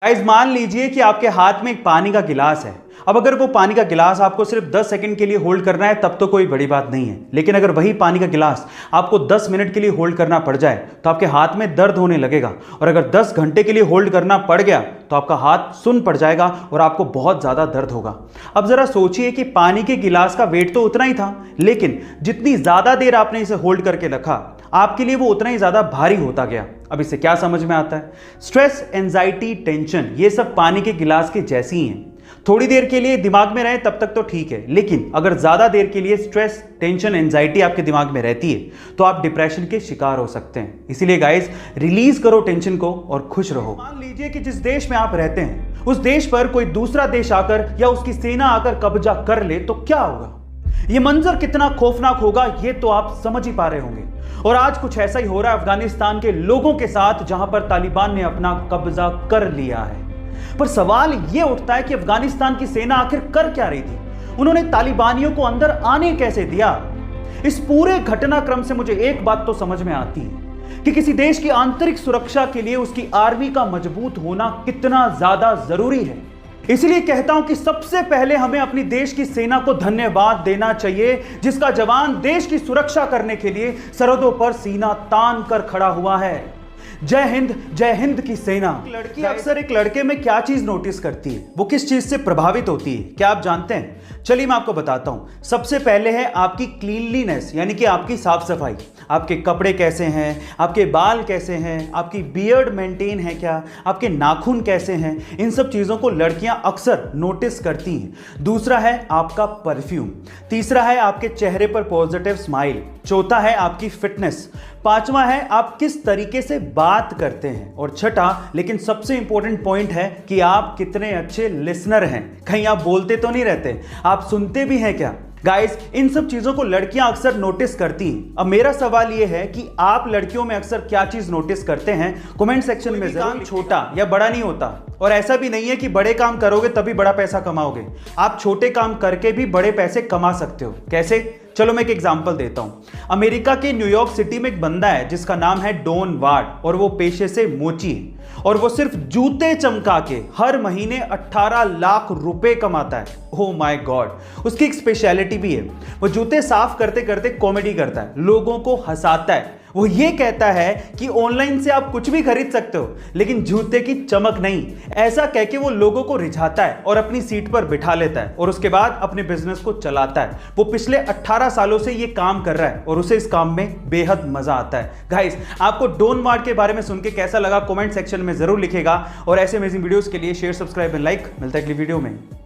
Guys मान लीजिए कि आपके हाथ में एक पानी का गिलास है। अब अगर वो पानी का गिलास आपको सिर्फ 10 सेकंड के लिए होल्ड करना है तब तो कोई बड़ी बात नहीं है, लेकिन अगर वही पानी का गिलास आपको 10 मिनट के लिए होल्ड करना पड़ जाए तो आपके हाथ में दर्द होने लगेगा, और अगर 10 घंटे के लिए होल्ड करना पड़ गया तो आपका हाथ सुन्न पड़ जाएगा और आपको बहुत ज़्यादा दर्द होगा। अब ज़रा सोचिए कि पानी के गिलास का वेट तो उतना ही था, लेकिन जितनी ज़्यादा देर आपने इसे होल्ड करके रखा आपके लिए वो उतना ही ज़्यादा भारी होता गया। अब इससे क्या समझ में आता है? स्ट्रेस, एंजाइटी, टेंशन ये सब पानी के गिलास के जैसी ही हैं। थोड़ी देर के लिए दिमाग में रहे तब तक तो ठीक है, लेकिन अगर ज़्यादा देर के लिए स्ट्रेस, टेंशन, एंजाइटी आपके दिमाग में रहती है तो आप डिप्रेशन के शिकार हो सकते हैं। इसीलिए गाइस, रिलीज करो टेंशन को और खुश रहो। मान लीजिए कि जिस देश में आप रहते हैं उस देश पर कोई दूसरा देश आकर या उसकी सेना आकर कब्जा कर ले तो क्या होगा? ये मंजर कितना खौफनाक होगा ये तो आप समझ ही पा रहे होंगे। और आज कुछ ऐसा ही हो रहा है अफगानिस्तान के लोगों के साथ, जहां पर तालिबान ने अपना कब्जा कर लिया है। पर सवाल यह उठता है कि अफगानिस्तान की सेना आखिर कर क्या रही थी? उन्होंने तालिबानियों को अंदर आने कैसे दिया? इस पूरे घटनाक्रम से मुझे एक बात तो समझ में आती है कि किसी देश की आंतरिक सुरक्षा के लिए उसकी आर्मी का मजबूत होना कितना ज्यादा जरूरी है। इसलिए कहता हूं कि सबसे पहले हमें अपनी देश की सेना को धन्यवाद देना चाहिए, जिसका जवान देश की सुरक्षा करने के लिए सरहदों पर सीना तान कर खड़ा हुआ है। जय हिंद की सेना। लड़की अक्सर एक लड़के में क्या चीज नोटिस करती है, वो किस चीज से प्रभावित होती है, क्या आप जानते हैं? चलिए मैं आपको बताता हूं। सबसे पहले है आपकी क्लीनलीनेस, यानी कि आपकी साफ सफाई। आपके कपड़े कैसे हैं, आपके बाल कैसे हैं, आपकी बियर्ड मेंटेन है क्या, आपके नाखून कैसे हैं, इन सब चीज़ों को लड़कियां अक्सर नोटिस करती हैं। दूसरा है आपका परफ्यूम। तीसरा है आपके चेहरे पर पॉजिटिव स्माइल। चौथा है आपकी फिटनेस। पांचवा है आप किस तरीके से बात करते हैं। और छठा लेकिन सबसे इंपॉर्टेंट पॉइंट है कि आप कितने अच्छे लिसनर हैं। कहीं आप बोलते तो नहीं रहते, आप सुनते भी हैं क्या? गाइस, इन सब चीजों को लड़कियां अक्सर नोटिस करती हैं। अब मेरा सवाल यह है कि आप लड़कियों में अक्सर क्या चीज नोटिस करते हैं? कमेंट सेक्शन में जरूर। छोटा या बड़ा नहीं होता, और ऐसा भी नहीं है कि बड़े काम करोगे तभी बड़ा पैसा कमाओगे। आप छोटे काम करके भी बड़े पैसे कमा सकते हो। कैसे? चलो मैं एक एग्जांपल देता हूं। अमेरिका के न्यूयॉर्क सिटी में एक बंदा है जिसका नाम है डॉन वार्ड, और वो पेशे से मोची है, और वो सिर्फ जूते चमका के हर महीने 18 लाख रुपए कमाता है। Oh my God. उसकी एक स्पेशलिटी भी है, वो जूते साफ करते करते कॉमेडी करता है, लोगों को हंसाता है। वो ये कहता है कि ऑनलाइन से आप कुछ भी खरीद सकते हो लेकिन जूते की चमक नहीं। ऐसा कह के वो लोगों को रिझाता है और अपनी सीट पर बिठा लेता है, और उसके बाद अपने बिजनेस को चलाता है। वो पिछले 18 सालों से ये काम कर रहा है और उसे इस काम में बेहद मजा आता है। गाइस, आपको डॉन वार्ड के बारे में सुन के कैसा लगा कमेंट सेक्शन में जरूर लिखेगा, और ऐसे अमेजिंग वीडियोस के लिए शेयर, सब्सक्राइब एंड लाइक। मिलता है अगली वीडियो में।